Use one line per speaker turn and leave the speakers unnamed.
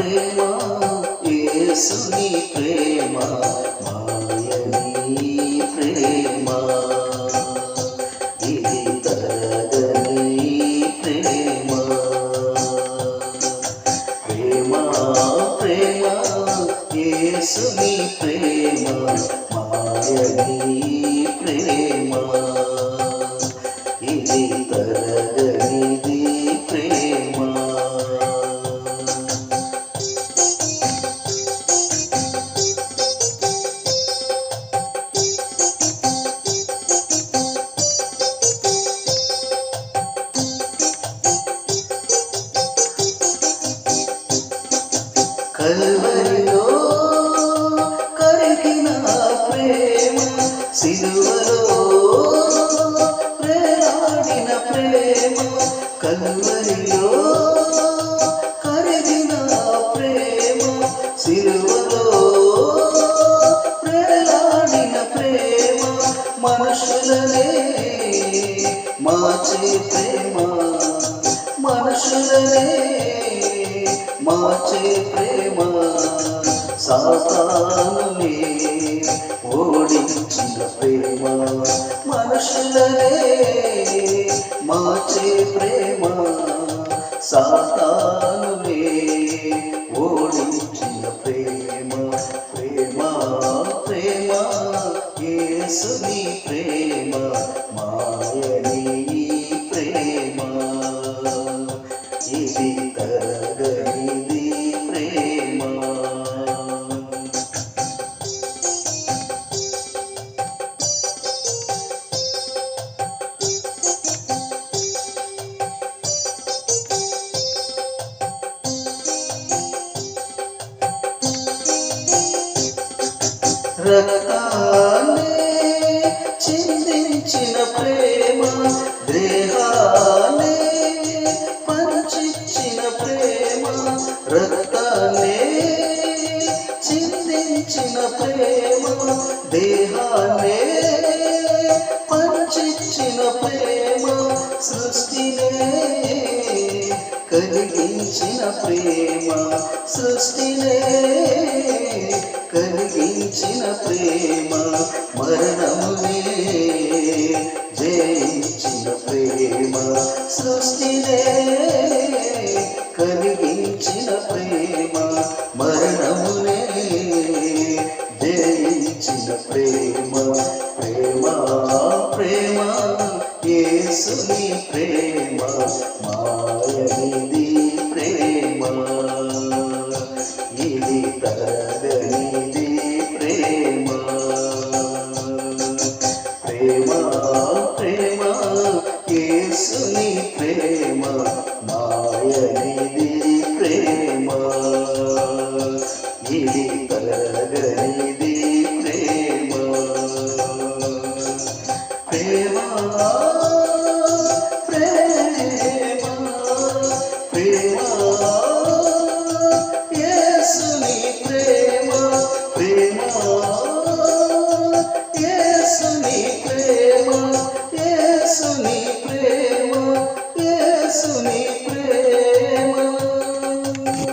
ప్రేమ యేసుని ప్రేమ మాయని ప్రేమ ఇది తరగని ప్రేమ ప్రేమ ప్రేమ యేసుని ప్రేమ మాయని ప్రేమ ఇది తరగనిది ప్రేమ కల్వరిలో కరిగిన ప్రేమ సిలువలో ప్రేరాడిన ప్రేమ కల్వరిలో కరిగిన ప్రేమ సిలువలో ప్రేరాడిన ప్రేమ మనుషులనే మార్చే ప్రేమ మనుషులనే మార్చే ప్రేమ సాతానునే ఓడించిన ప్రేమ మనుషులనే మార్చే ప్రేమ సాతానునే ఓడించిన ప్రేమ ప్రేమ ప్రేమ యేసుని ప్రేమ మాయని ప్రేమ ఇది తరగనిది ప్రేమ రక్తాన్ని చిందించిన ప్రేమ దేహాన్ని పంచిచ్చిన ప్రేమ రక్తాన్ని చిందించిన ప్రేమ దేహాన్ని పంచిచ్చిన ప్రేమ సృష్టినే కలిగించిన ప్రేమ సృష్టినే కలిగించిన ప్రేమ మరణమునే జయించిన ప్రేమ సృష్టినే కలిగించిన ప్రేమ మరణ